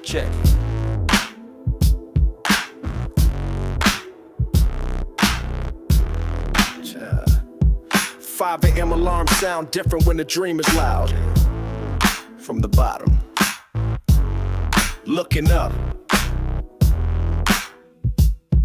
Check. 5 a.m. alarm sound different when the dream is loud. From the bottom, looking up.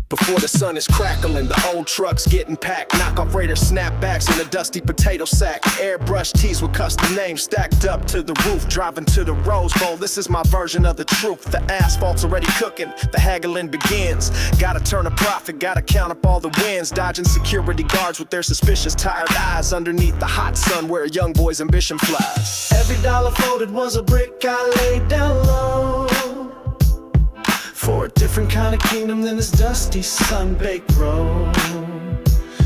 Before the sun is crackling, the old trucks getting packed. Knockoff Raiders snapbacks in a dusty potato sack. Airbrush tees with custom names stacked up to the roof. Driving to the Rose Bowl, this is my version of the truth. The asphalt's already cooking, the haggling begins. Gotta turn a profit, gotta count up all the wins. Dodging security guards with their suspicious tired eyes. Underneath the hot sun where a young boy's ambition flies. Every dollar folded was a brick I laid down low. For a different kind of kingdom than this dusty sun-baked road.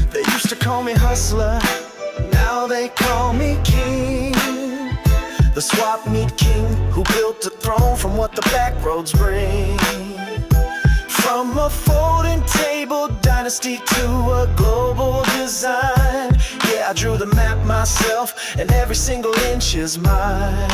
They used to call me hustler, now they call me king. The swap meet king who built a throne from what the back roads bring. From a folding table dynasty to a global design. Yeah, I drew the map myself and every single inch is mine.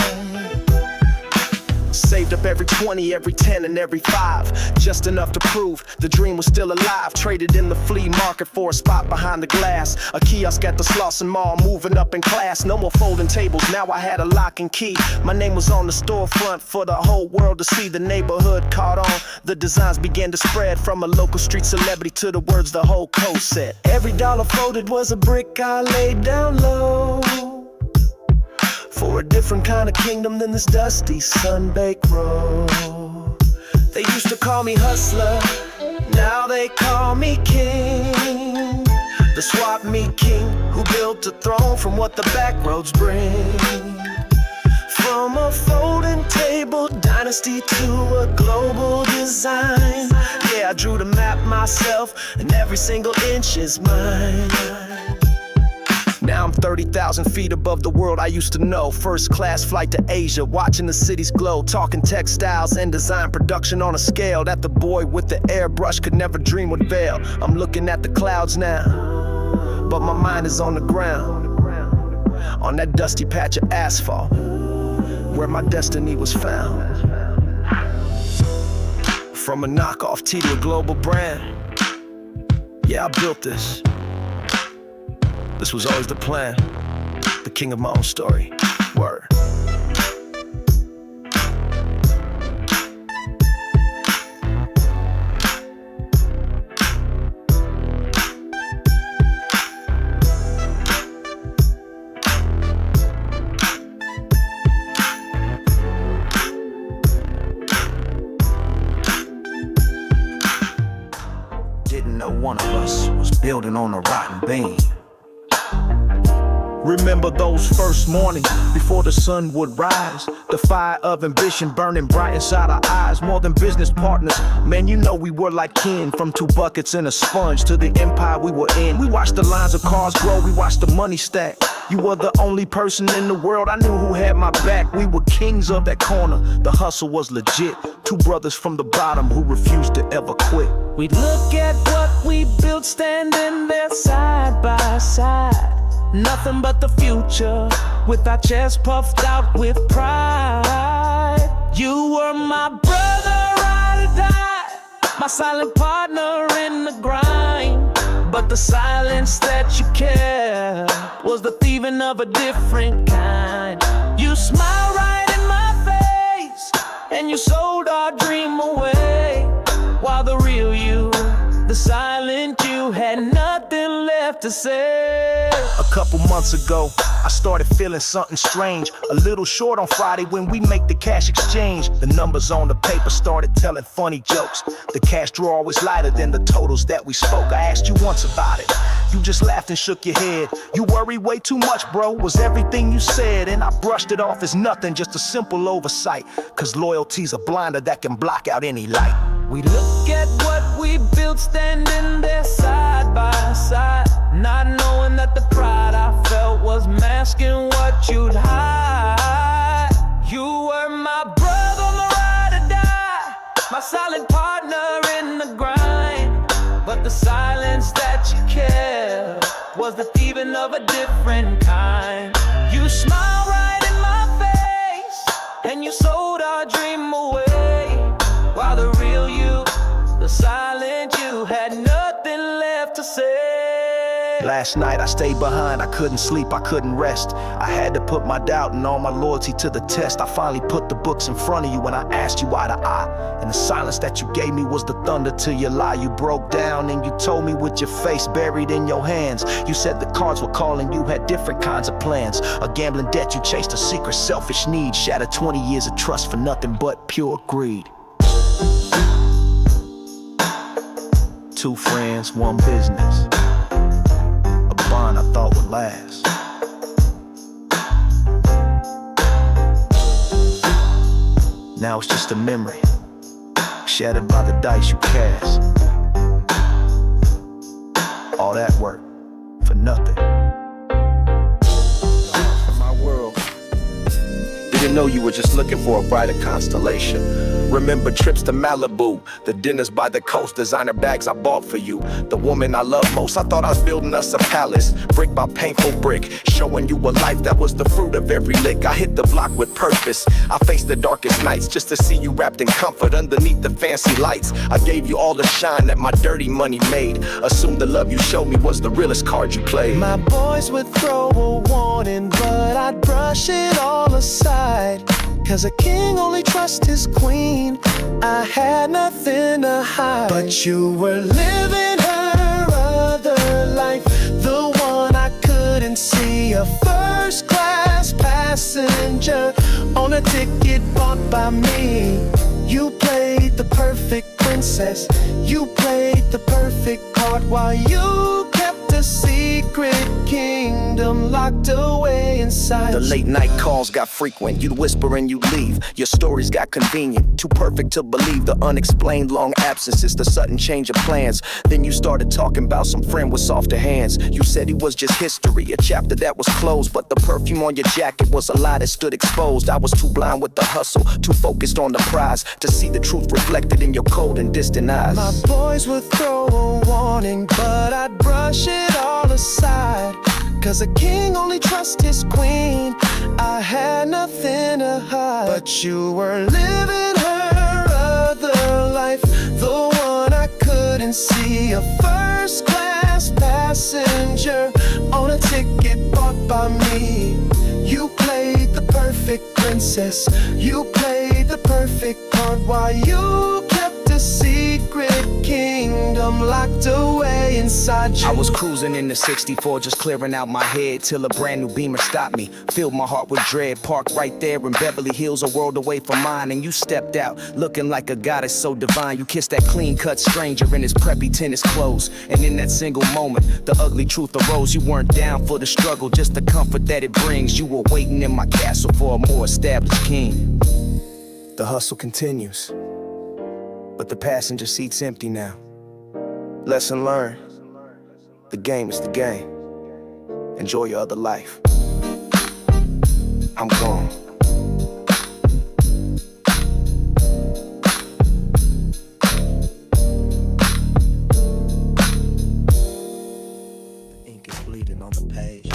Saved up every 20, every 10, and every 5. Just enough to prove the dream was still alive. Traded in the flea market for a spot behind the glass. A kiosk at the Slauson Mall, moving up in class. No more folding tables, now I had a lock and key. My name was on the storefront for the whole world to see. The neighborhood caught on, the designs began to spread. From a local street celebrity to the words the whole coast said. Every dollar folded was a brick I laid down low. For a different kind of kingdom than this dusty sun-baked road. They used to call me hustler, now they call me king. The swap meet king who built a throne from what the back roads bring. From a folding table dynasty to a global design. Yeah, I drew the map myself and every single inch is mine. Now I'm 30,000 feet above the world I used to know. First class flight to Asia, watching the cities glow. Talking textiles and design production on a scale that the boy with the airbrush could never dream would veil. I'm looking at the clouds now, but my mind is on the ground. On that dusty patch of asphalt, where my destiny was found. From a knockoff tee to a global brand. Yeah, I built this. This was always the plan, the king of my own story. Word. Didn't know one of us was building on a rotten beam. Remember those first mornings before the sun would rise. The fire of ambition burning bright inside our eyes. More than business partners, man, you know we were like kin. From 2 buckets and a sponge to the empire we were in. We watched the lines of cars grow, we watched the money stack. You were the only person in the world I knew who had my back. We were kings of that corner, the hustle was legit. 2 brothers from the bottom who refused to ever quit. We'd look at what we built standing there side by side. Nothing but the future, with our chests puffed out with pride. You were my brother, ride or die, my silent partner in the grind. But the silence that you kept was the thieving of a different kind. You smiled right in my face, and you sold our dream away. While the real you, the silent you, had nothing left to say. A couple months ago, I started feeling something strange. A little short on Friday when we make the cash exchange. The numbers on the paper started telling funny jokes. The cash drawer was lighter than the totals that we spoke. I asked you once about it, you just laughed and shook your head. You worry way too much, bro, was everything you said. And I brushed it off as nothing, just a simple oversight. Cause loyalty's a blinder that can block out any light. We look at what we built standing there side by side, not knowing that the pride I felt was masking what you'd hide. You were my brother on the ride or die, my silent partner in the grind. But the silence that you kept was the thieving of a different kind. You smiled right in my face, and you sold our dream away. Last night I stayed behind, I couldn't sleep, I couldn't rest. I had to put my doubt and all my loyalty to the test. I finally put the books in front of you and I asked you eye to eye. And the silence that you gave me was the thunder to your lie. You broke down and you told me with your face buried in your hands. You said the cards were calling, you had different kinds of plans. A gambling debt you chased, a secret selfish need. Shattered 20 years of trust for nothing but pure greed. Two friends, one business. A bond I thought would last. Now it's just a memory, shattered by the dice you cast. All that work for nothing. For my world. Didn't know you were just looking for a brighter constellation. Remember trips to Malibu, the dinners by the coast, designer bags I bought for you. The woman I love most, I thought I was building us a palace, brick by painful brick, showing you a life that was the fruit of every lick. I hit the block with purpose, I faced the darkest nights just to see you wrapped in comfort underneath the fancy lights. I gave you all the shine that my dirty money made. Assumed the love you showed me was the realest card you played. My boys would throw a warning, but I'd brush it all aside. Cause a king only trusts his queen. I had nothing to hide. But you were living her other life, the one I couldn't see. A first class passenger on a ticket bought by me. You played the perfect princess, you played the perfect part, while you kept a secret kingdom locked away inside. The late night calls got frequent, you'd whisper and you'd leave. Your stories got convenient, too perfect to believe. The unexplained long absences, the sudden change of plans. Then you started talking about some friend with softer hands. You said he was just history, a chapter that was closed. But the perfume on your jacket was a lie that stood exposed. I was too blind with the hustle, too focused on the prize, to see the truth reflected in your cold and distant eyes. My boys would throw a warning, but I'd brush it all aside. Cause a king only trusts his queen. I had nothing to hide. But you were living her other life, the one I couldn't see. A first class passenger on a ticket bought by me. You played the perfect princess, you played the perfect part, while you kept a secret kingdom locked away inside you. I was cruising in the 64, just clearing out my head, till a brand new Beamer stopped me, filled my heart with dread. Parked right there in Beverly Hills, a world away from mine. And you stepped out, looking like a goddess so divine. You kissed that clean-cut stranger in his preppy tennis clothes. And in that single moment, the ugly truth arose. You weren't down for the struggle, just the comfort that it brings. You were waiting in my castle for a more established king. The hustle continues, but the passenger seat's empty now. Lesson learned, the game is the game. Enjoy your other life. I'm gone. The ink is bleeding on the page.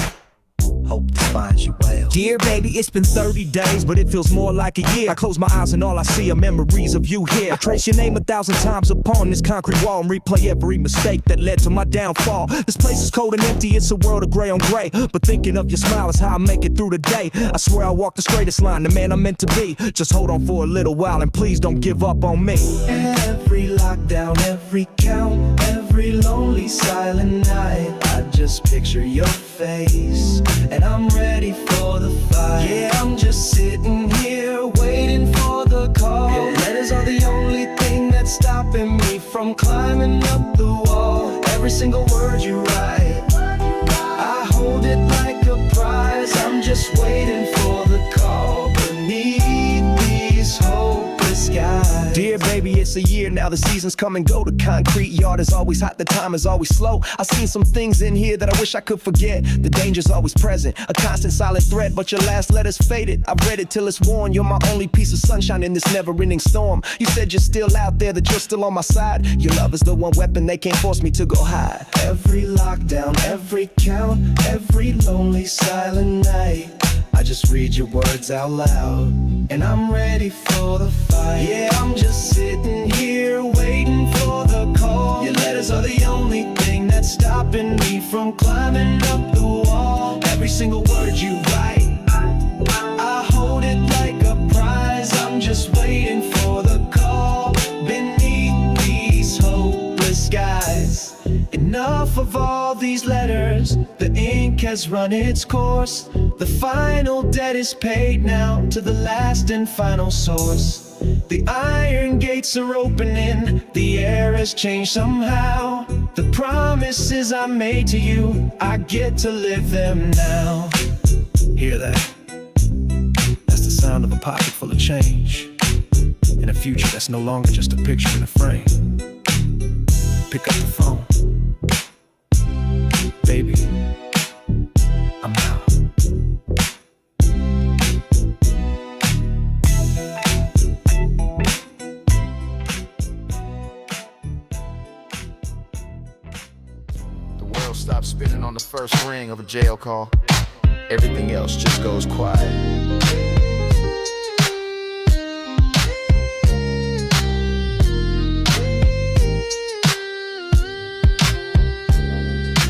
Hope this finds you well. Dear baby, it's been 30 days, but it feels more like a year. I close my eyes and all I see are memories of you here. I trace your name 1,000 times upon this concrete wall and replay every mistake that led to my downfall. This place is cold and empty, it's a world of gray on gray, but thinking of your smile is how I make it through the day. I swear I walk the straightest line, the man I'm meant to be. Just hold on for a little while and please don't give up on me. Every lockdown, every count, every lonely silent night, I just picture your face, and I'm ready for the fight. Yeah, I'm just sitting here waiting for the call. Your letters are the only thing that's stopping me from climbing up the wall. Every single word you write, I hold it like a prize. I'm just waiting for the call beneath these hopeless skies. Dear baby, it's a year now, the seasons come and go. The concrete yard is always hot, the time is always slow. I've seen some things in here that I wish I could forget. The danger's always present, a constant silent threat, but your last letter's faded. I've read it till it's worn. You're my only piece of sunshine in this never-ending storm. You said you're still out there, that you're still on my side. Your love is the one weapon they can't force me to go hide. Every lockdown, every count, every lonely silent night, I just read your words out loud, and I'm ready for the fight. Yeah, I'm just sitting here waiting for the call. Your letters are the only thing that that's stopping me from climbing up the wall. Every single word you write, I hold it like a prize. I'm just waiting for the call beneath these hopeless skies. Enough of all these letters, the ink has run its course. The final debt is paid now to the last and final source. The iron gates are opening, the air has changed somehow. The promises I made to you, I get to live them now. Hear that? That's the sound of a pocket full of change, in a future that's no longer just a picture in a frame. Pick up the phone. Baby, I'm out. The world stops spinning on the first ring of a jail call. Everything else just goes quiet.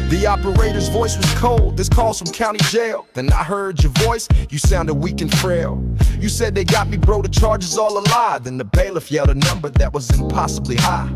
The operator's voice was cold, this call's from county jail. Then I heard your voice, you sounded weak and frail. You said they got me, bro, the charges all a lie. Then the bailiff yelled a number that was impossibly high.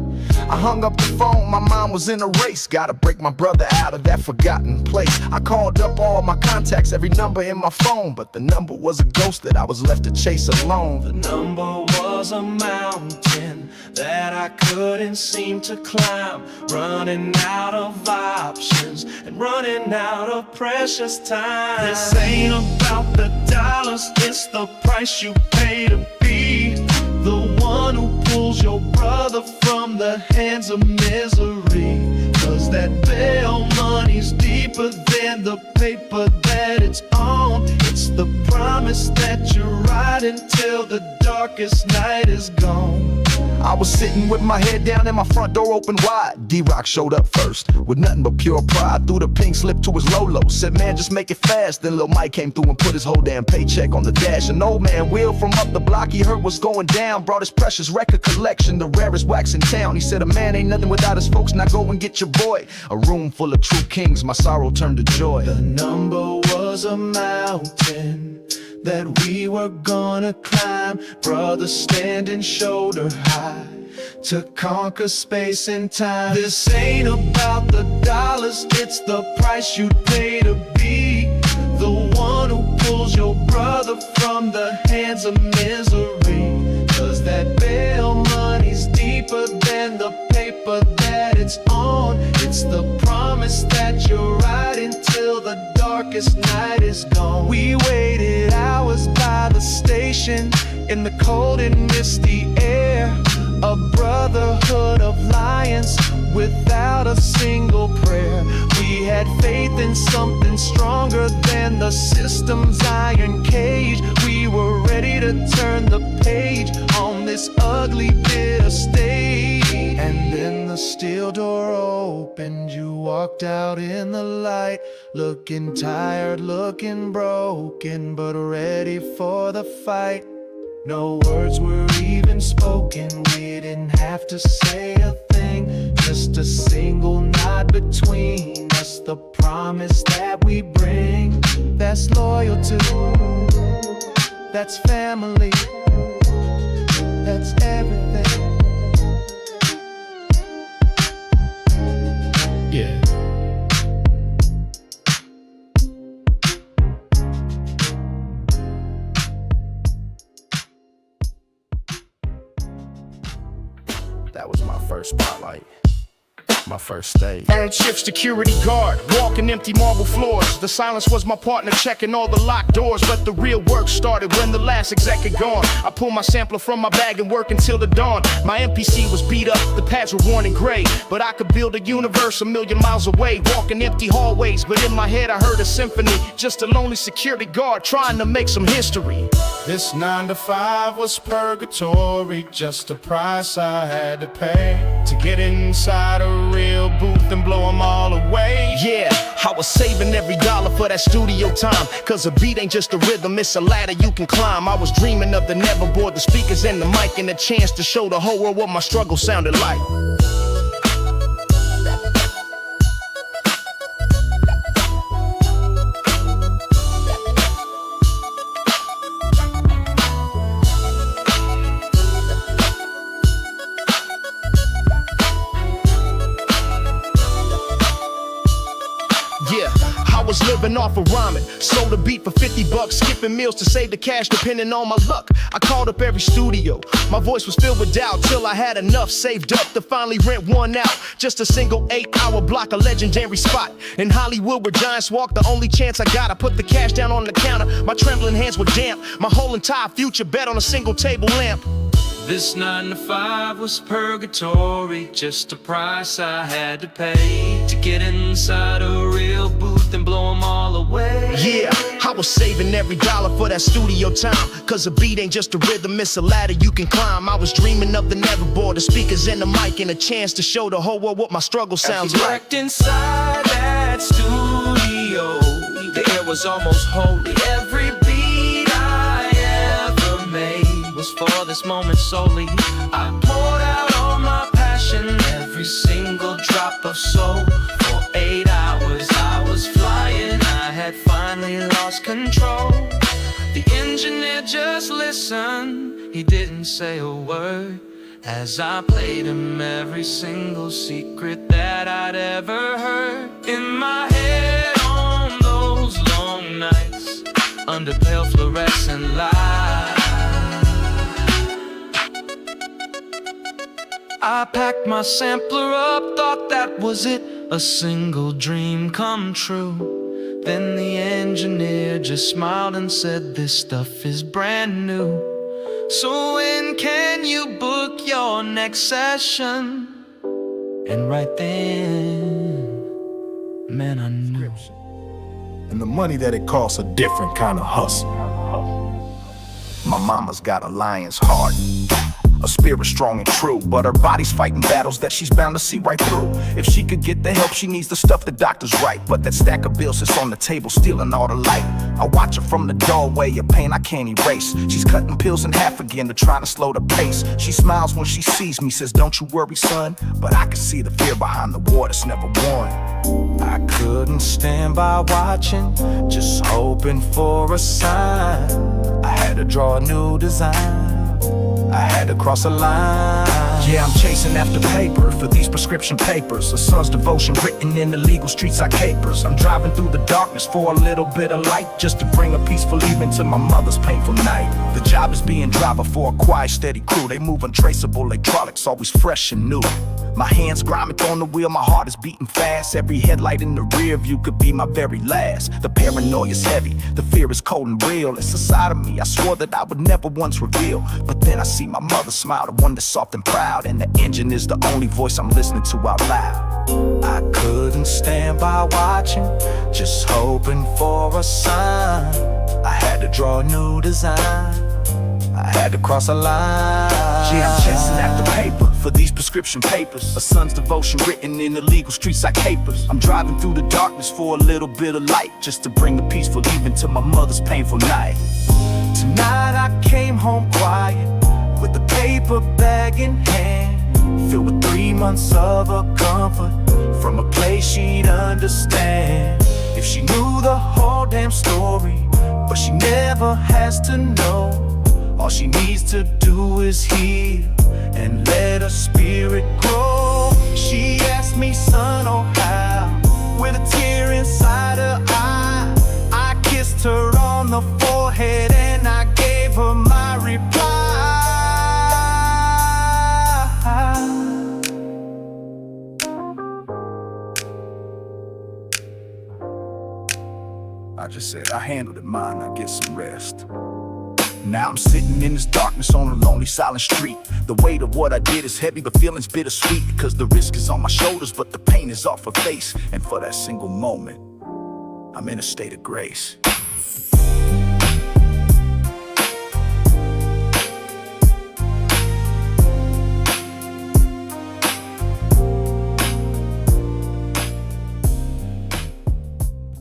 I hung up the phone, my mind was in a race. Gotta break my brother out of that forgotten place. I called up all my contacts, every number in my phone, but the number was a ghost that I was left to chase alone. The number was a mountain that I couldn't seem to climb, running out of options and running out of precious time. This ain't about the dollars, it's the price you pay to be the one who pulls your brother from the hands of misery. Cause that bail money's deeper than the paper that it's on. It's the promise that you're right until the darkest night is gone. I was sitting with my head down and my front door open wide. D-Rock showed up first with nothing but pure pride. Threw the pink slip to his Lolo, said man just make it fast. Then Lil Mike came through and put his whole damn paycheck on the dash. An old man Will from up the block, he heard what's going down, brought his precious record collection, the rarest wax in town. He said a man ain't nothing without his folks, now go and get your boy. A room full of true kings, my sorrow turned to joy. The number was a mountain that we were gonna climb, brothers standing shoulder high to conquer space and time. This ain't about the dollars, it's the price you'd pay to be the one who pulls your brother from the hands of misery. Cause that bail money's deeper than the paper that it's on. It's the promise that you're right until the darkest night is gone. We waited hours by the station in the cold and misty air, a brotherhood of lions without a single prayer. We had faith in something stronger than the system's iron cage. We were ready to turn the page on this ugly, bitter stage. And then the steel door opened, you walked out in the light, looking tired, looking broken, but ready for the fight. No words were even spoken, we didn't have to say a thing, just a single nod between us, the promise that we bring. That's loyalty, that's family, that's everything. Yeah. That was my first spotlight, my first stage. On shift, security guard, walking empty marble floors. The silence was my partner checking all the locked doors. But the real work started when the last exec had gone. I pulled my sampler from my bag and worked until the dawn. My MPC was beat up, the pads were worn and gray, but I could build a universe a million miles away, walking empty hallways. But in my head I heard a symphony, just a lonely security guard trying to make some history. This 9 to 5 was purgatory, just a price I had to pay to get inside a real booth and blow them all away. Yeah, I was saving every dollar for that studio time, cause a beat ain't just a rhythm, it's a ladder you can climb. I was dreaming of the neverboard, the speakers and the mic, and a chance to show the whole world what my struggle sounded like. living off of rhyming. Sold a beat for 50 bucks, skipping meals to save the cash depending on my luck. I called up every studio, my voice was filled with doubt, till I had enough saved up to finally rent one out. Just a single 8-hour block, a legendary spot in Hollywood where giants walk. The only chance I got, I put the cash down on the counter. My trembling hands were damp, my whole entire future bet on a single table lamp. This 9 to 5 was purgatory, just a price I had to pay to get inside a real booth and blow them all away. Yeah, I was saving every dollar for that studio time, cause a beat ain't just a rhythm, it's a ladder you can climb. I was dreaming of the neverboard, the speakers and the mic, and a chance to show the whole world what my struggle sounds like. Worked inside that studio, the air was almost holy. Every beat I ever made was for this moment solely. I poured out all my passion, every single drop of soul. For 8 hours I was flying, I had finally lost control. The engineer just listened, he didn't say a word, as I played him every single secret that I'd ever heard. In my head on those long nights, under pale fluorescent lights, I packed my sampler up, thought that was it, a single dream come true. Then the engineer just smiled and said, this stuff is brand new. So when can you book your next session? And right then, man, I knew. And the money that it costs a different kind of hustle. My mama's got a lion's heart, a spirit strong and true, but her body's fighting battles that she's bound to see right through. If she could get the help she needs, the stuff the doctors write, but that stack of bills sits on the table stealing all the light. I watch her from the doorway, a pain I can't erase. She's cutting pills in half again to try to slow the pace. She smiles when she sees me, says don't you worry son, but I can see the fear behind the war that's never worn. I couldn't stand by watching, just hoping for a sign. I had to draw a new design, I had to cross a line. Yeah, I'm chasing after paper for these prescription papers. A son's devotion written in the legal streets I capers. I'm driving through the darkness for a little bit of light, just to bring a peaceful evening to my mother's painful night. The job is being driver for a quiet, steady crew. They move untraceable hydraulics, always fresh and new. My hands grinding on the wheel, my heart is beating fast. Every headlight in the rear view could be my very last. The paranoia's heavy, the fear is cold and real. It's a side of me I swore that I would never once reveal. But then I see my mother smile, the one that's soft and proud, and the engine is the only voice I'm listening to out loud. I couldn't stand by watching, just hoping for a sign. I had to draw a new design, I had to cross a line. Yeah, I'm chasing after paper for these prescription papers. A son's devotion written in the legal streets I capers. I'm driving through the darkness for a little bit of light, just to bring a peaceful evening to my mother's painful night. Tonight I came home quiet, with a paper bag in hand, filled with 3 months of her comfort, from a place she'd understand. If she knew the whole damn story, but she never has to know. All she needs to do is heal and let her spirit grow. She asked me, son, oh how, with a tear inside her eye. I kissed her on the forehead and I gave her my reply. I just said, I handled it mine, I get some rest. Now I'm sitting in this darkness on a lonely silent street. The weight of what I did is heavy but feeling's bittersweet, cause the risk is on my shoulders but the pain is off her face. And for that single moment, I'm in a state of grace.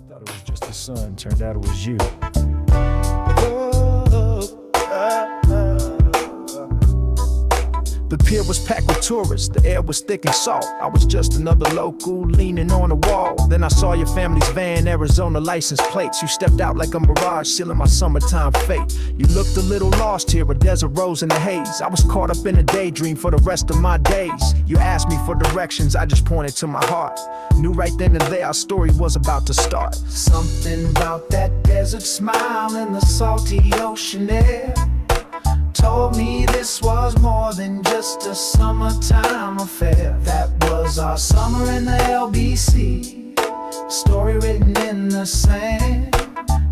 Thought it was just the sun, turned out it was you. The pier was packed with tourists, the air was thick and salt. I was just another local leaning on a wall. Then I saw your family's van, Arizona license plates. You stepped out like a mirage, sealing my summertime fate. You looked a little lost here, a desert rose in the haze. I was caught up in a daydream for the rest of my days. You asked me for directions, I just pointed to my heart. Knew right then and there our story was about to start. Something about that desert smile and the salty ocean air told me this was more than just a summertime affair. That was our summer in the LBC, story written in the sand.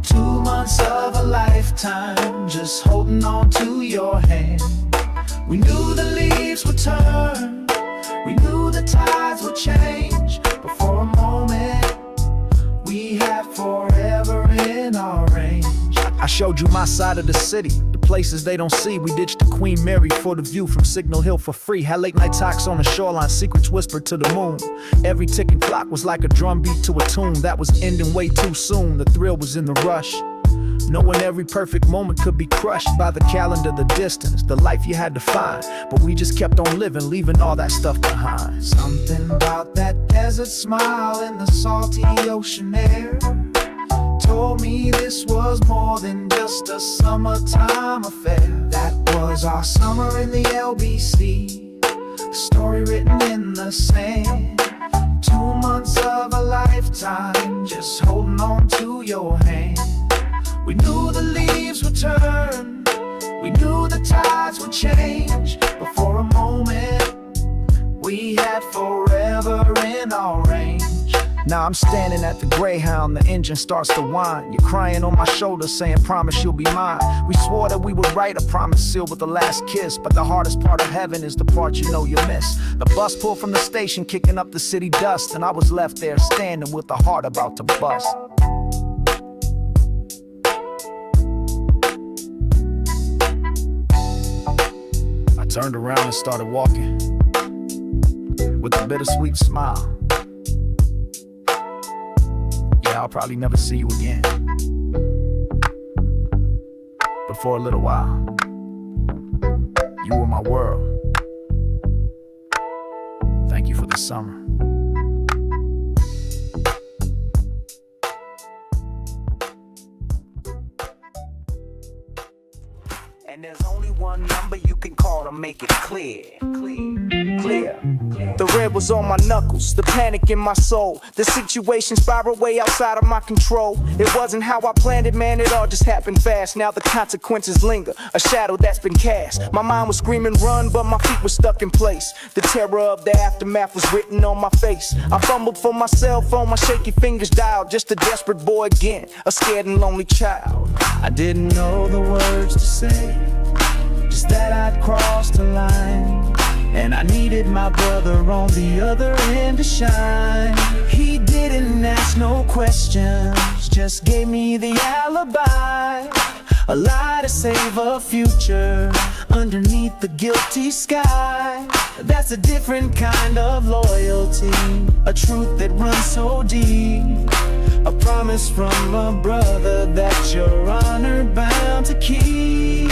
2 months of a lifetime, just holding on to your hand. We knew the leaves would turn, we knew the tides would change, but for a moment, we had forever in our range. I showed you my side of the city, the places they don't see. We ditched the Queen Mary for the view from Signal Hill for free. Had late night talks on the shoreline, secrets whispered to the moon. Every ticking clock was like a drum beat to a tune that was ending way too soon. The thrill was in the rush, knowing every perfect moment could be crushed by the calendar, the distance, the life you had to find. But we just kept on living, leaving all that stuff behind. Something about that desert smile and the salty ocean air told me this was more than just a summertime affair. That was our summer in the LBC, the story written in the sand. 2 months of a lifetime, just holding on to your hand. We knew the leaves would turn, we knew the tides would change, but for a moment, we had forever in our range. Now I'm standing at the Greyhound, the engine starts to whine. You're crying on my shoulder saying promise you'll be mine. We swore that we would write a promise sealed with the last kiss, but the hardest part of heaven is the part you know you miss. The bus pulled from the station kicking up the city dust, and I was left there standing with the heart about to bust. I turned around and started walking with a bittersweet smile. Yeah, I'll probably never see you again, but for a little while, you were my world. Thank you for the summer. And there's only one number you can call to make it clear. Clear. The red was on my knuckles, the panic in my soul. The situation spiraled way outside of my control. It wasn't how I planned it, man, it all just happened fast. Now the consequences linger, a shadow that's been cast. My mind was screaming run, but my feet were stuck in place. The terror of the aftermath was written on my face. I fumbled for my cell phone, my shaky fingers dialed. Just a desperate boy again, a scared and lonely child. I didn't know the words to say, just that I'd crossed a line, and I needed my brother on the other end to shine. He didn't ask no questions, just gave me the alibi, a lie to save a future underneath the guilty sky. That's a different kind of loyalty, a truth that runs so deep, a promise from a brother that you're honored bound to keep.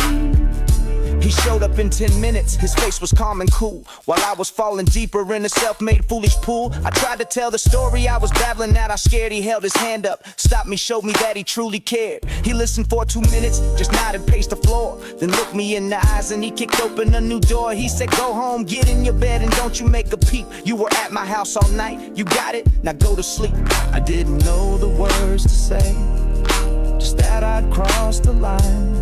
He showed up in 10 minutes, his face was calm and cool, while I was falling deeper in a self-made foolish pool. I tried to tell the story I was babbling at, I scared. He held his hand up, stopped me, showed me that he truly cared. He listened for 2 minutes, just nodded, paced the floor, then looked me in the eyes and he kicked open a new door. He said, go home, get in your bed and don't you make a peep. You were at my house all night, you got it, now go to sleep. I didn't know the words to say, just that I'd crossed the line,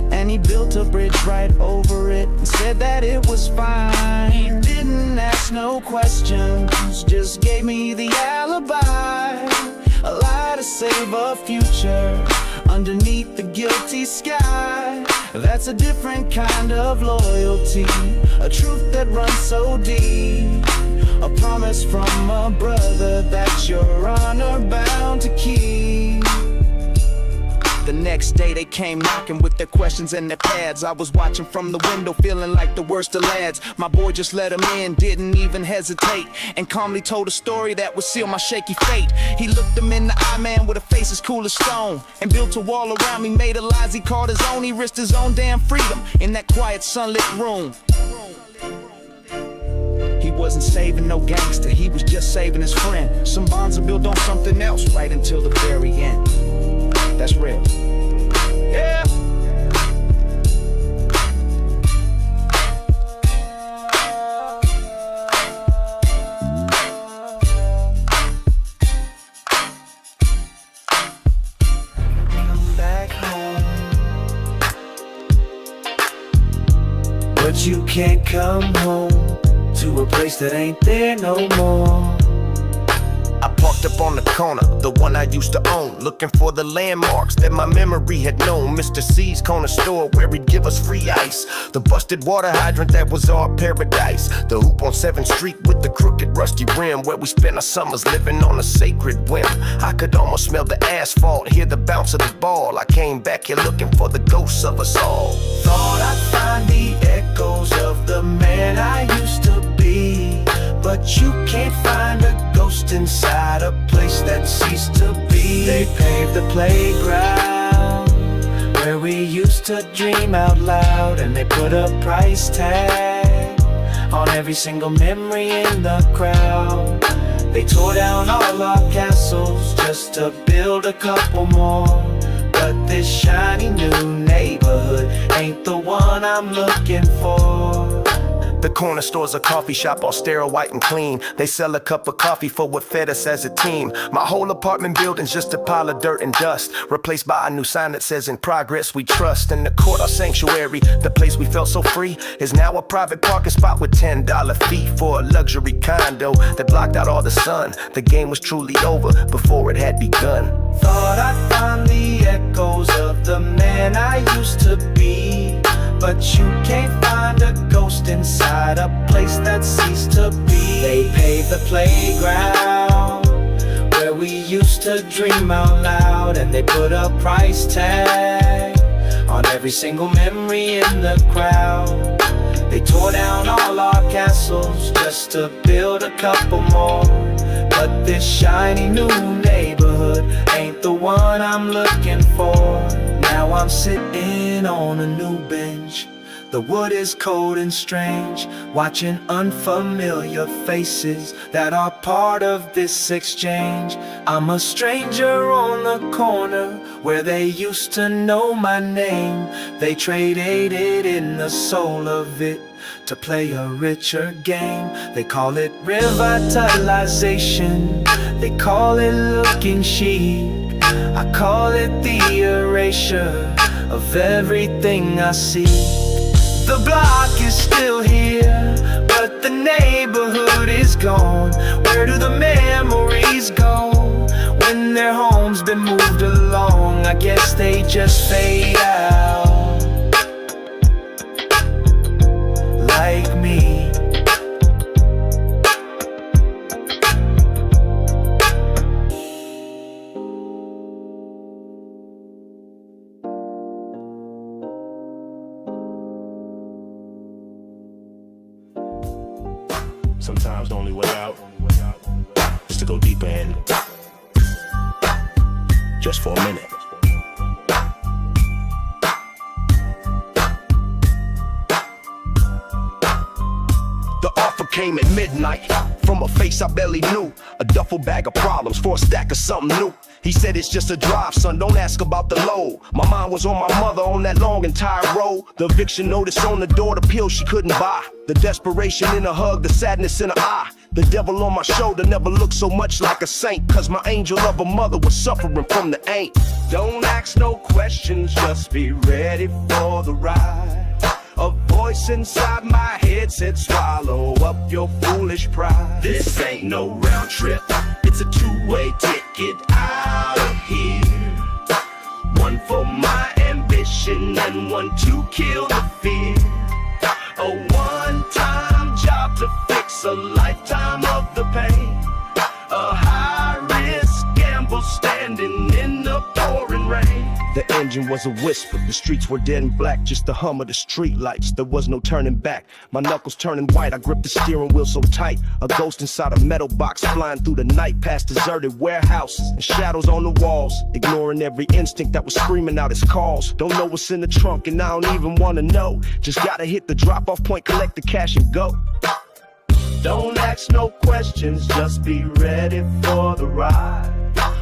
and he built a bridge right over it and said that it was fine. He didn't ask no questions, just gave me the alibi, a lie to save a future underneath the guilty sky. That's a different kind of loyalty, a truth that runs so deep, a promise from a brother that you're honor bound to keep. The next day they came knocking with their questions and their pads. I was watching from the window feeling like the worst of lads. My boy just let him in, didn't even hesitate, and calmly told a story that would seal my shaky fate. He looked them in the eye, man, with a face as cool as stone, and built a wall around me, made a lies he called his own. He risked his own damn freedom in that quiet sunlit room. wasn't saving no gangster, he was just saving his friend. Some bonds are built on something else right until the very end. That's real. Yeah. But you can't come home to a place that ain't there no more. I parked up on the corner, the one I used to own, looking for the landmarks that my memory had known. Mr. C's corner store where he'd give us free ice, the busted water hydrant that was our paradise, the hoop on 7th Street with the crooked rusty rim where we spent our summers living on a sacred whim. I could almost smell the asphalt, hear the bounce of the ball. I came back here looking for the ghosts of us all. Thought I'd find the echoes of the man I used to be, but you can't find a ghost inside a place that ceased to be. They paved the playground where we used to dream out loud, and they put a price tag on every single memory in the crowd. They tore down all our castles just to build a couple more, but this shiny new neighborhood ain't the one I'm looking for. The corner store's a coffee shop, all sterile, white and clean. They sell a cup of coffee for what fed us as a team. My whole apartment building's just a pile of dirt and dust, replaced by a new sign that says in progress we trust. And the court, our sanctuary, the place we felt so free, is now a private parking spot with $10 fee for a luxury condo that blocked out all the sun. The game was truly over before it had begun. Thought I'd find the echoes of the man I used to be, but you can't find a ghost inside a place that ceased to be. They paved the playground where we used to dream out loud, and they put a price tag on every single memory in the crowd. They tore down all our castles just to build a couple more, but this shiny new neighborhood ain't the one I'm looking for. Now I'm sitting on a new bench, the wood is cold and strange, watching unfamiliar faces that are part of this exchange. I'm a stranger on the corner where they used to know my name. They traded it in the soul of it to play a richer game. They call it revitalization, they call it looking chic. I call it the erasure of everything I see. The block is still here, but the neighborhood is gone. Where do the memories go when their home's been moved along? I guess they just fade out, like me. Sometimes the only way out is to go deeper in, just for a minute. The offer came at midnight from a face I barely knew. A duffel bag of problems for a stack of something new. He said it's just a drive, son, don't ask about the load. My mind was on my mother on that long and tired road. The eviction notice on the door, the pill she couldn't buy. The desperation in her hug, the sadness in her eye. The devil on my shoulder never looked so much like a saint, cause my angel of a mother was suffering from the ain't. Don't ask no questions, just be ready for the ride. A voice inside my head said swallow up your foolish pride. This ain't no round trip, it's a two-way ticket out of here. One for my ambition and one to kill the fear. A one-time job to fix a lifetime of the pain. A high-risk gamble standing in the pouring rain. The engine was a whisper, the streets were dead and black, just the hum of the street lights, there was no turning back. My knuckles turning white, I gripped the steering wheel so tight. A ghost inside a metal box flying through the night, past deserted warehouses and shadows on the walls, ignoring every instinct that was screaming out its calls. Don't know what's in the trunk and I don't even wanna know, just gotta hit the drop-off point, collect the cash and go. Don't ask no questions, just be ready for the ride.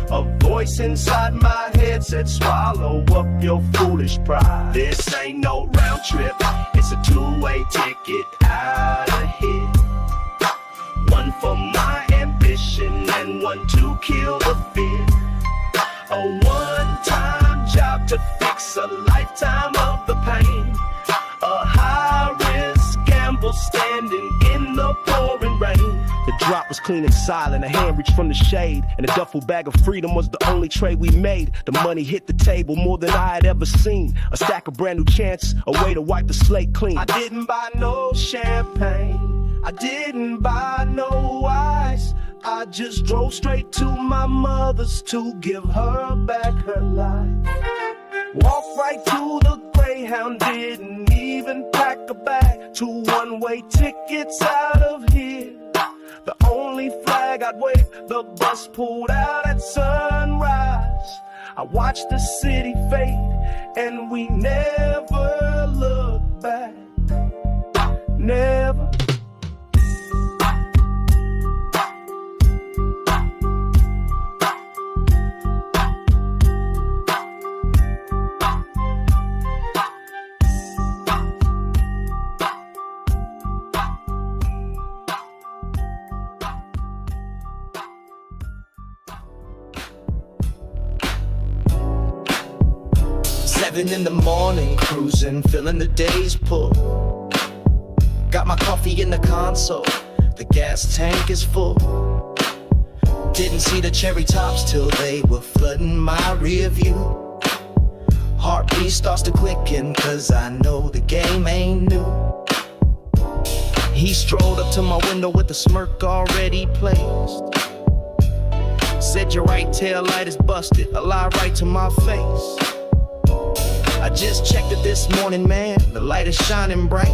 A voice inside my head said, swallow up your foolish pride. This ain't no round trip, it's a two-way ticket out of here. One for my ambition and one to kill the fear. A one-time job to fix a lifetime of the pain. A high-risk gamble standing in the pouring rain. The drop was clean and silent, a hand reached from the shade, and a duffel bag of freedom was the only trade we made. The money hit the table more than I had ever seen. A stack of brand new chances, a way to wipe the slate clean. I didn't buy no champagne, I didn't buy no ice. I just drove straight to my mother's to give her back her life. Walked right to the Greyhound, didn't even pack a bag. 2 one-way tickets out of here. The only flag I'd wave, the bus pulled out at sunrise. I watched the city fade, and we never looked back. Never. In the morning, cruising, feeling the day's pull. Got my coffee in the console, the gas tank is full. Didn't see the cherry tops till they were flooding my rear view. Heartbeat starts to quicken, cause I know the game ain't new. He strolled up to my window with a smirk already placed. Said your right tail light is busted, a lie right to my face. I just checked it this morning, man, the light is shining bright.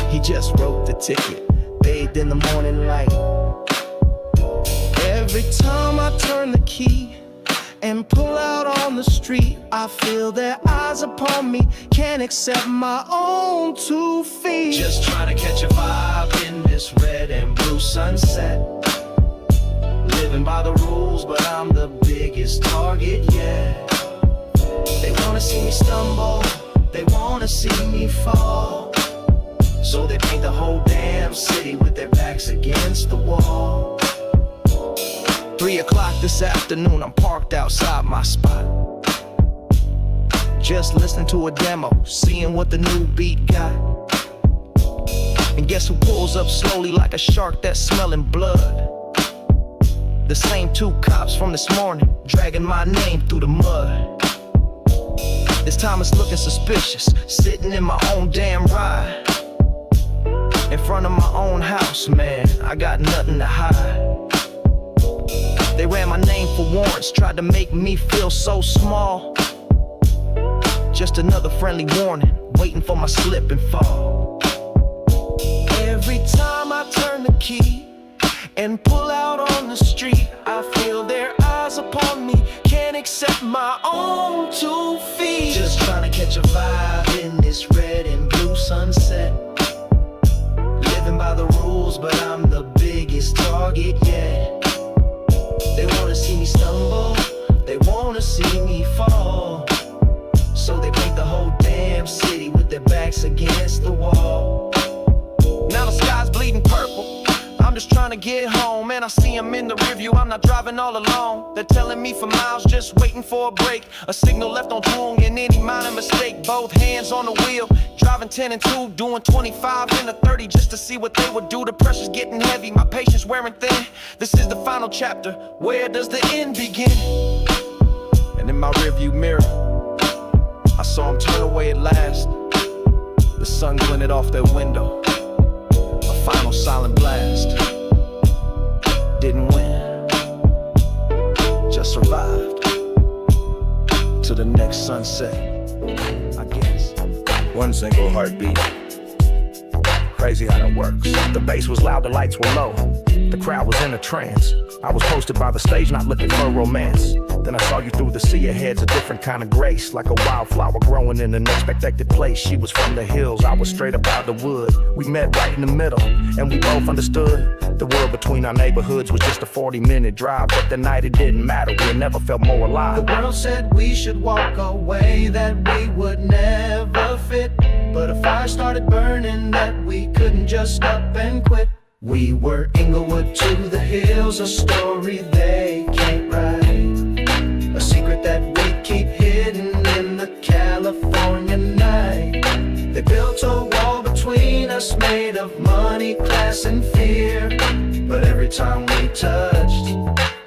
He just wrote the ticket, bathed in the morning light. Every time I turn the key and pull out on the street, I feel their eyes upon me, can't accept my own 2 feet. Just trying to catch a vibe in this red and blue sunset. Living by the rules, but I'm the biggest target, yeah. They wanna see me stumble, they wanna see me fall. So they paint the whole damn city with their backs against the wall. 3 o'clock this afternoon, I'm parked outside my spot. Just listening to a demo, seeing what the new beat got. And guess who pulls up slowly like a shark that's smelling blood? The same 2 cops from this morning, dragging my name through the mud. This time it's looking suspicious, sitting in my own damn ride. In front of my own house, man, I got nothing to hide. They ran my name for warrants, tried to make me feel so small. Just another friendly warning, waiting for my slip and fall. Every time I turn the key and pull out on the street, I feel their eyes upon me, can't accept my own 2 feet. Just trying to catch a vibe in this red and blue sunset. Living by the rules, but I'm the biggest target, yeah. They wanna see me stumble, they wanna see me fall. So they paint the whole damn city with their backs against the wall. Now the sky's bleeding purple, I'm just trying to get home, and I see them in the rearview, I'm not driving all alone. They're telling me for miles, just waiting for a break. A signal left on tune, and any minor mistake. Both hands on the wheel, driving 10 and 2, doing 25 and a 30 just to see what they would do. The pressure's getting heavy, my patience wearing thin. This is the final chapter, where does the end begin? And in my rearview mirror, I saw him turn away at last. The sun glinted off their window, a final silent blast. Didn't win, just survived to the next sunset, I guess. One single heartbeat, Crazy how that works. The bass was loud, the lights were low. The crowd was in a trance. I was posted by the stage, not looking for romance. Then I saw you through the sea of heads, a different kind of grace. Like a wildflower growing in an unexpected place. She was from the hills, I was straight up out the wood. We met right in the middle, and we both understood. The world between our neighborhoods was just a 40-minute drive. But the night it didn't matter, we never felt more alive. The world said we should walk away, that we would never fit. But a fire started burning that we couldn't just up and quit. We were Inglewood to the hills, a story they can't write. A secret that we keep hidden in the California night. They built a wall between us made of money, class, and fear. But every time we touched,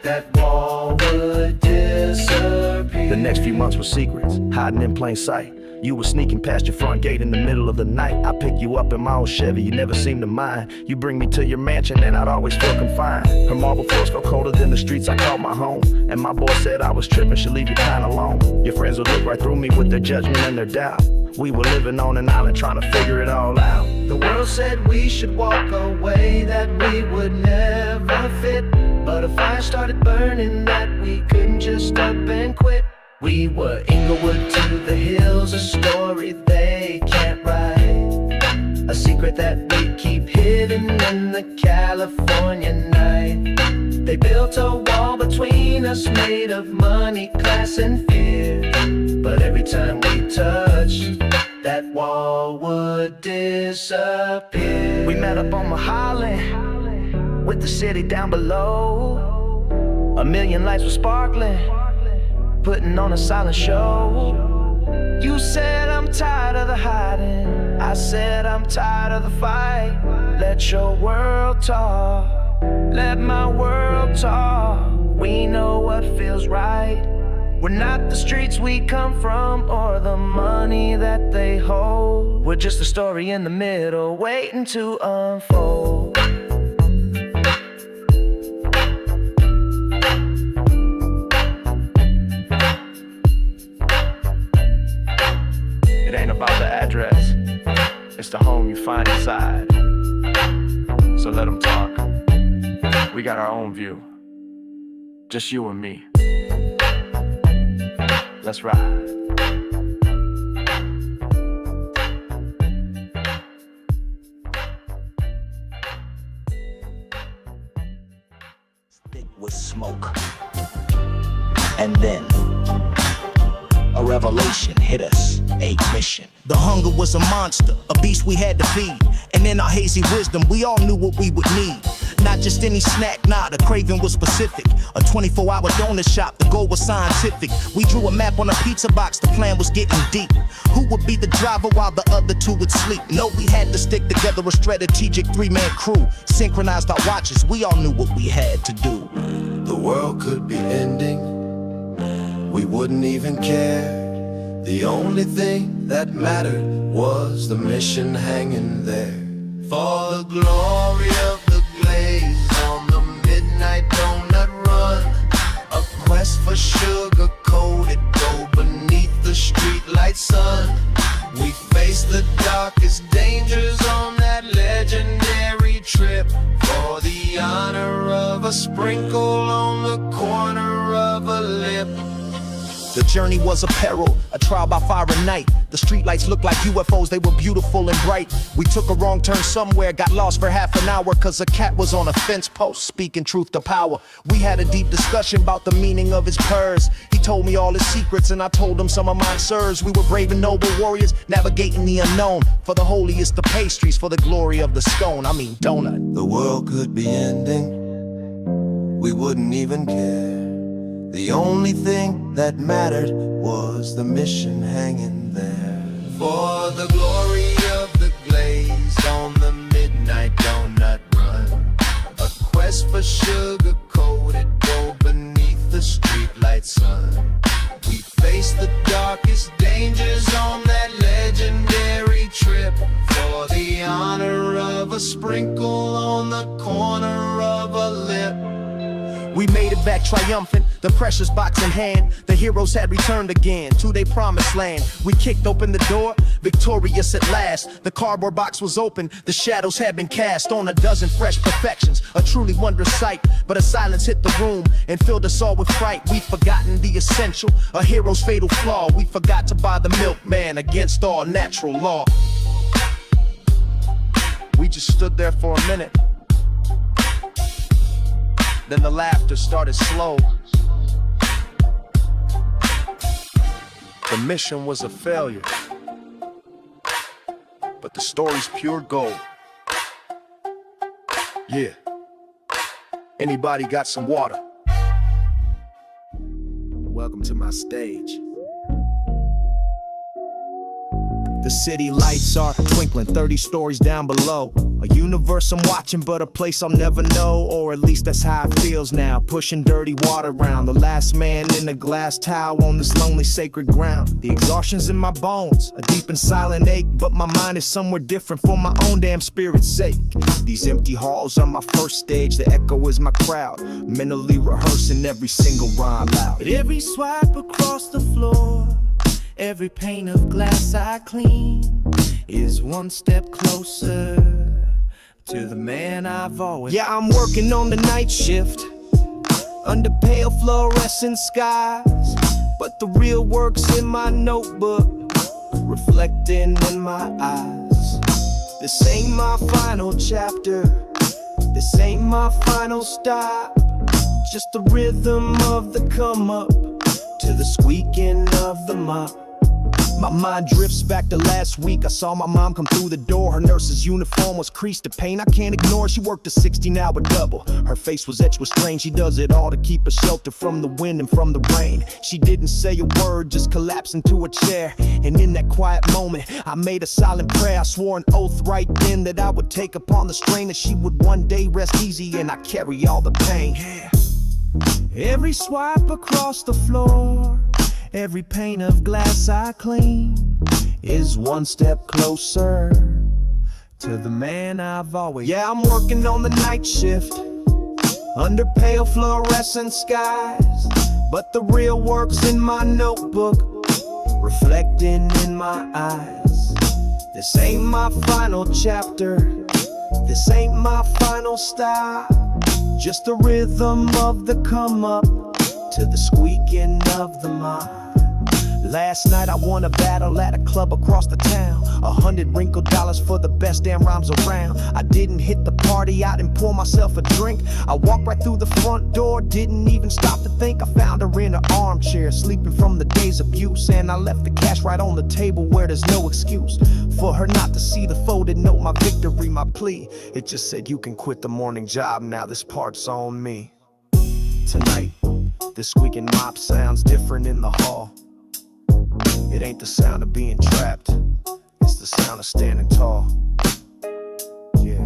that wall would disappear. The next few months were secrets, hiding in plain sight. You were sneaking past your front gate in the middle of the night. I picked you up in my old Chevy, you never seemed to mind. You bring me to your mansion and I'd always feel confined. Her marble floors felt colder than the streets I called my home. And my boy said I was tripping, should leave you kinda alone. Your friends would look right through me with their judgment and their doubt. We were living on an island trying to figure it all out. The world said we should walk away, that we would never fit. But a fire started burning that we couldn't just up and quit. We were Inglewood to the hills, a story they can't write. A secret that we keep hidden in the California night. They built a wall between us made of money, class, and fear. But every time we touched, that wall would disappear. We met up on Mulholland, with the city down below. A million lights were sparkling, putting on a silent show. You said I'm tired of the hiding, I said I'm tired of the fight. Let your world talk, let my world talk. We know what feels right. We're not the streets we come from or the money that they hold. We're just a story in the middle waiting to unfold. It ain't about the address, it's the home you find inside. So let them talk, we got our own view. Just you and me. Let's ride. Thick with smoke. And then a revelation hit us, a mission. The hunger was a monster, a beast we had to feed. And in our hazy wisdom, we all knew what we would need. Not just any snack, nah, the craving was specific. A 24-hour donut shop, the goal was scientific. We drew a map on a pizza box, the plan was getting deep. Who would be the driver while the other two would sleep? No, we had to stick together, a strategic three-man crew. Synchronized our watches, we all knew what we had to do. The world could be ending, we wouldn't even care. The only thing that mattered was the mission hanging there. For the glory of the glaze on the midnight donut run, a quest for sugar-coated gold beneath the streetlight sun. We faced the darkest dangers on that legendary trip, for the honor of a sprinkle on the corner of a lip. The journey was a peril, a trial by fire and night. The streetlights looked like UFOs, they were beautiful and bright. We took a wrong turn somewhere, got lost for half an hour, cause a cat was on a fence post, speaking truth to power. We had a deep discussion about the meaning of his purrs. He told me all his secrets and I told him some of mine, sirs. We were brave and noble warriors, navigating the unknown. For the holiest the pastries, for the glory of the stone, I mean donut. The world could be ending, we wouldn't even care. The only thing that mattered was the mission hanging there. For the glory of the glaze on the midnight donut run, a quest for sugar-coated gold beneath the streetlight sun. We faced the darkest dangers on that legendary trip, for the honor of a sprinkle on the corner of a lip. We We made it back triumphant, the precious box in hand. The heroes had returned again to their promised land. We kicked open the door, victorious at last. The cardboard box was open, the shadows had been cast on a dozen fresh perfections. A truly wondrous sight, but a silence hit the room and filled us all with fright. We'd forgotten the essential, a hero's fatal flaw. We forgot to buy the milkman against all natural law. We just stood there for a minute. Then the laughter started slow. The mission was a failure, but the story's pure gold. Yeah. Anybody got some water? Welcome to my stage. The city lights are twinkling 30 stories down below. A universe I'm watching, but a place I'll never know. Or at least that's how it feels now. Pushing dirty water around. The last man in a glass towel on this lonely sacred ground. The exhaustion's in my bones, a deep and silent ache. But my mind is somewhere different for my own damn spirit's sake. These empty halls are my first stage. The echo is my crowd, mentally rehearsing every single rhyme out. But every swipe across the floor, every pane of glass I clean, is one step closer to the man I've always. Yeah, I'm working on the night shift under pale fluorescent skies, but the real work's in my notebook, reflecting in my eyes. This ain't my final chapter, this ain't my final stop, just the rhythm of the come up to the squeaking of the mop. My mind drifts back to last week. I saw my mom come through the door. Her nurse's uniform was creased to pain. I can't ignore, she worked a 16-hour double. Her face was etched with strain. She does it all to keep us sheltered from the wind and from the rain. She didn't say a word, just collapsed into a chair. And in that quiet moment, I made a silent prayer. I swore an oath right then that I would take upon the strain, that she would one day rest easy and I carry all the pain. Yeah. Every swipe across the floor, every pane of glass I clean, is one step closer to the man I've always. Yeah, I'm working on the night shift under pale fluorescent skies, but the real work's in my notebook, reflecting in my eyes. This ain't my final chapter, this ain't my final stop, just the rhythm of the come up to the squeaking of the mop. Last night I won a battle at a club across the town. 100 wrinkled dollars for the best damn rhymes around. I didn't hit the party, I didn't pour myself a drink. I walked right through the front door, didn't even stop to think. I found her in an armchair, sleeping from the day's abuse. And I left the cash right on the table where there's no excuse for her not to see the folded note, my victory, my plea. It just said, you can quit the morning job now, this part's on me. Tonight, the squeaking mop sounds different in the hall. It ain't the sound of being trapped, it's the sound of standing tall. Yeah.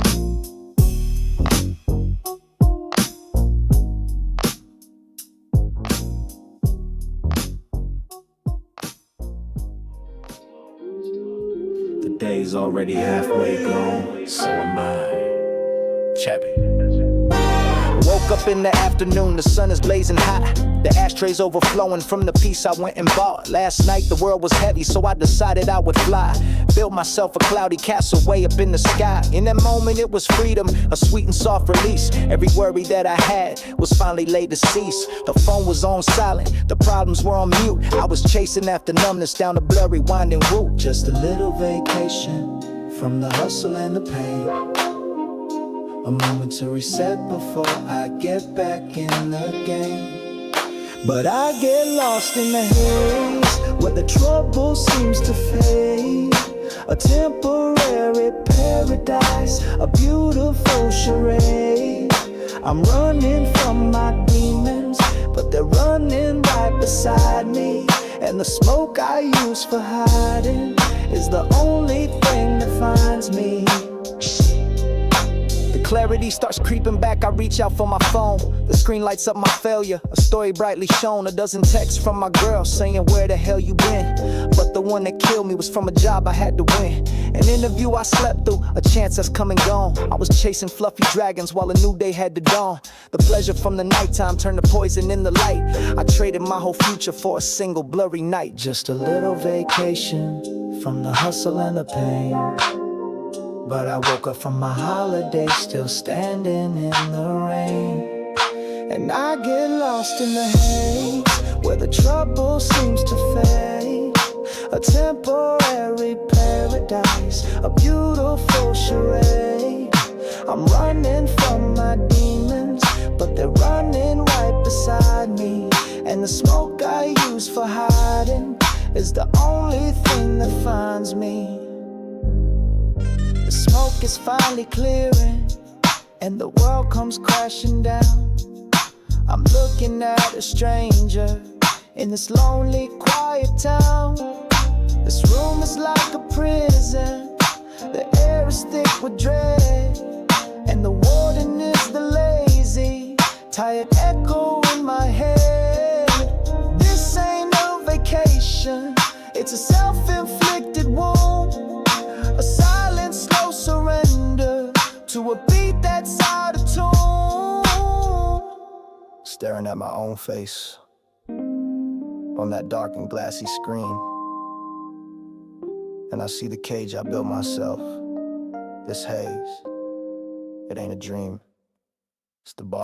The day's already halfway gone, so am I. Chappy. Woke up in the afternoon, the sun is blazing hot. The ashtrays overflowing from the piece I went and bought. Last night the world was heavy, so I decided I would fly. Built myself a cloudy castle way up in the sky. In that moment it was freedom, a sweet and soft release. Every worry that I had was finally laid to cease. The phone was on silent, the problems were on mute. I was chasing after numbness down the blurry winding route. Just a little vacation from the hustle and the pain. A moment to reset before I get back in the game. But I get lost in the haze, where the trouble seems to fade. A temporary paradise, a beautiful charade. I'm running from my demons, but they're running right beside me. And the smoke I use for hiding is the only thing that finds me. Clarity starts creeping back, I reach out for my phone. The screen lights up my failure, a story brightly shown. A dozen texts from my girl saying where the hell you been. But the one that killed me was from a job I had to win. An interview I slept through, a chance that's come and gone. I was chasing fluffy dragons while a new day had to dawn. The pleasure from the nighttime turned to poison in the light. I traded my whole future for a single blurry night. Just a little vacation from the hustle and the pain. But I woke up from my holiday still standing in the rain. And I get lost in the haze where the trouble seems to fade. A temporary paradise, a beautiful charade. I'm running from my demons, but they're running right beside me. And the smoke I use for hiding is the only thing that finds me. The smoke is finally clearing, and the world comes crashing down. I'm looking at a stranger in this lonely, quiet town. This room is like a prison, the air is thick with dread, and the warden is the lazy, tired echo in my head. This ain't no vacation, it's a self-inflicted wound, a silent, slow surrender to a beat that's out of tune. Staring at my own face on that dark and glassy screen, and I see the cage I built myself. This haze, it ain't a dream, it's the bar.